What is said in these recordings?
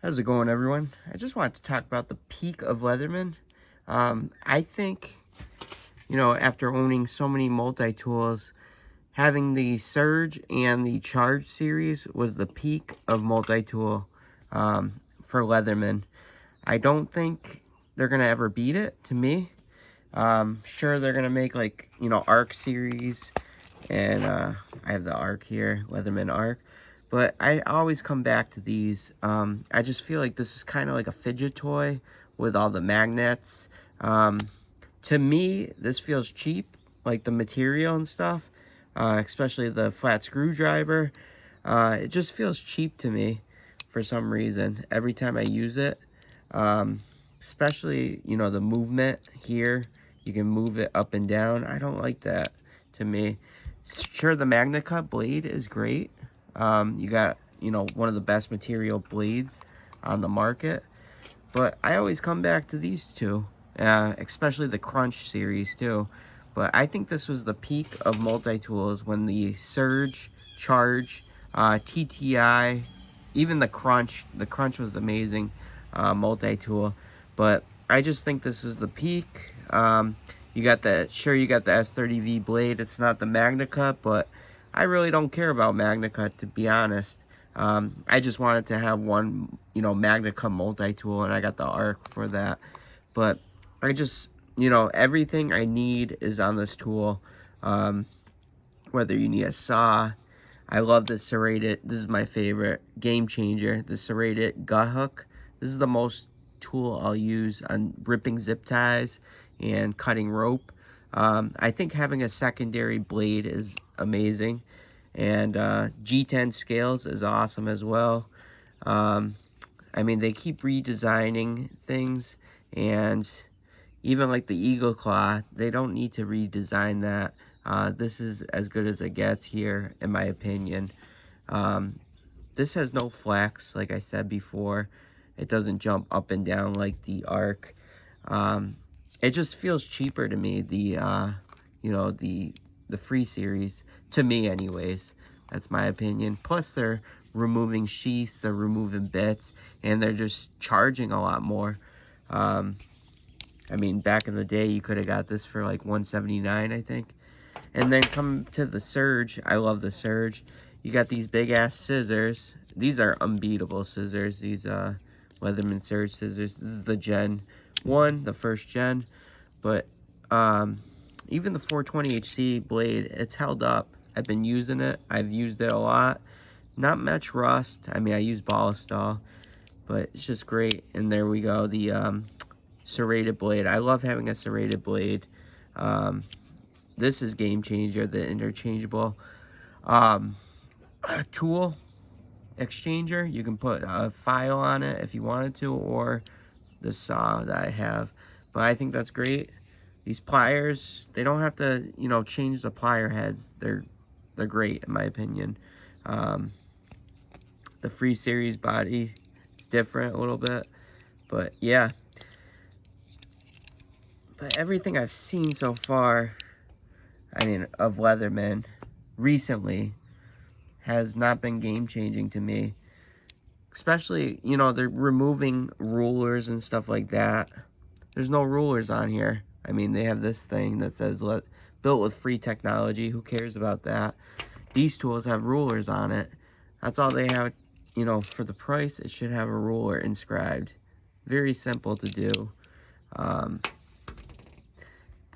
How's it going, everyone? I just wanted to talk about the peak of Leatherman. I think, after owning so many multi-tools, having the Surge and the Charge series was the peak of multi-tool for Leatherman. I don't think they're going to ever beat it, to me. Sure, they're going to make, ARC series, and I have the ARC here, Leatherman ARC. But I always come back to these. I just feel like this is kind of like a fidget toy with all the magnets. To me, this feels cheap, like the material and stuff, especially the flat screwdriver. It just feels cheap to me for some reason every time I use it. Especially, the movement here. You can move it up and down. I don't like that, to me. Sure, the Magna Cut blade is great. You got, one of the best material blades on the market. But I always come back to these two, especially the Crunch series too. But I think this was the peak of multi-tools when the Surge, Charge, TTI, even the Crunch was amazing multi-tool. But I just think this was the peak. You got the S30V blade. It's not the Magna Cut, but I really don't care about Magna Cut, to be honest. I just wanted to have one, Magna Cut multi-tool, and I got the ARC for that. But I just, everything I need is on this tool. Whether you need a saw. I love this serrated. This is my favorite. Game changer. The serrated gut hook. This is the most tool I'll use on ripping zip ties and cutting rope. I think having a secondary blade is amazing, and G10 scales is awesome as well. I mean, they keep redesigning things, and even like the Eagle Claw, they don't need to redesign that. This is as good as it gets here, in my opinion. This has no flex, like I said before. It doesn't jump up and down like the ARC. It just feels cheaper to me, the free series, to me anyways. That's my opinion. Plus they're removing sheaths, they're removing bits, and they're just charging a lot more. I mean, back in the day you could have got this for like $179, I think. And then come to the Surge. I love the Surge. You got these big ass scissors. These are unbeatable scissors, these Leatherman Surge scissors. This is the Gen 1, the first gen. But even the 420HC blade, it's held up. I've been using it. I've used it a lot. Not much rust. I mean, I use Ballistol, but it's just great. And there we go, the serrated blade. I love having a serrated blade. This is game changer, the interchangeable tool exchanger. You can put a file on it if you wanted to, or the saw that I have. But I think that's great. These pliers, they don't have to, change the plier heads. They're great, in my opinion. The free series body is different a little bit. But yeah. But everything I've seen so far, I mean, of Leatherman recently, has not been game-changing to me. Especially, they're removing rulers and stuff like that. There's no rulers on here. I mean, they have this thing that says built with free technology. Who cares about that? These tools have rulers on it. That's all they have. For the price, it should have a ruler inscribed. Very simple to do.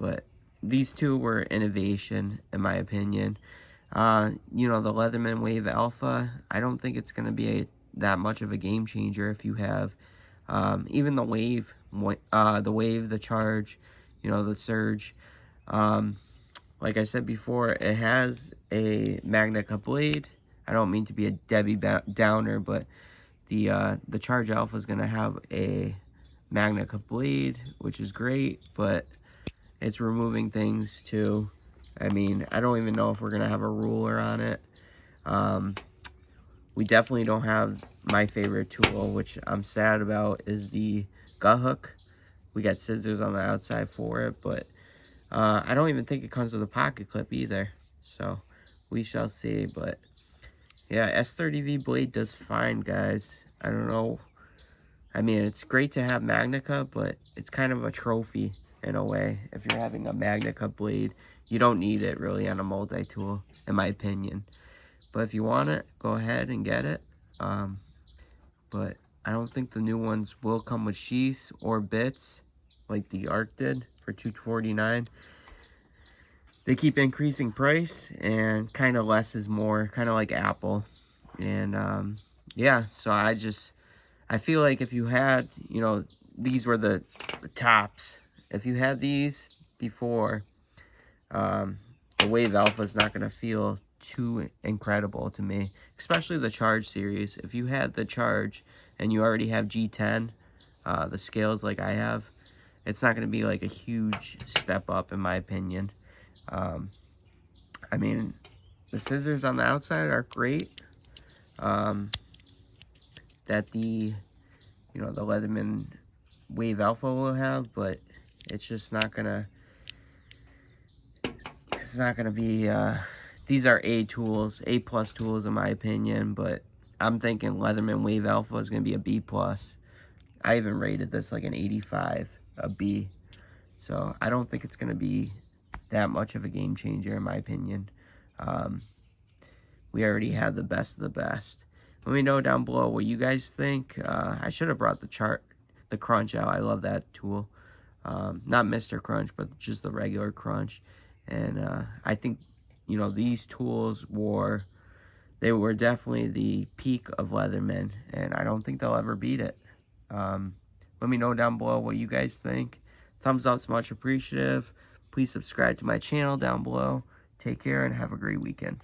But these two were innovation, in my opinion. The Leatherman Wave Alpha, I don't think it's going to be that much of a game changer if you have even the Wave, the Charge, the Surge. Like I said before, it has a Magna Cut blade. I don't mean to be a Debbie Downer, but the Charge Alpha is going to have a Magna Cut blade, which is great, but it's removing things too. I mean, I don't even know if we're going to have a ruler on it. We definitely don't have my favorite tool, which I'm sad about, is the gut hook. We got scissors on the outside for it, but I don't even think it comes with a pocket clip either. So we shall see. But yeah, S30V blade does fine, guys. I don't know I mean, it's great to have Magnica, but it's kind of a trophy in a way. If you're having a Magnica blade, you don't need it really on a multi-tool, in my opinion. But if you want it, go ahead and get it. But I don't think the new ones will come with sheaths or bits like the Arc did for $249. They keep increasing price, and kind of less is more, kind of like Apple. And yeah, so I feel like if you had, you know, these were the tops. If you had these before, the Wave Alpha is not going to feel too incredible to me, especially the Charge series. If you had the Charge and you already have G10, the scales like I have, it's not going to be like a huge step up in my opinion. I mean, the scissors on the outside are great. That the, you know, the Leatherman Wave Alpha will have, but it's just not gonna, it's not gonna be, these are A tools, A plus tools in my opinion, but I'm thinking Leatherman Wave Alpha is gonna be a B plus. I even rated this like an 85, a B. So I don't think it's gonna be that much of a game changer in my opinion. We already have the best of the best. Let me know down below what you guys think. I should have brought the Crunch out. I love that tool. Not Mr. Crunch, but just the regular Crunch. And I think, you know, these tools were definitely the peak of Leatherman, and I don't think they'll ever beat it. Let me know down below what you guys think. Thumbs up's much appreciative. Please subscribe to my channel down below. Take care and have a great weekend.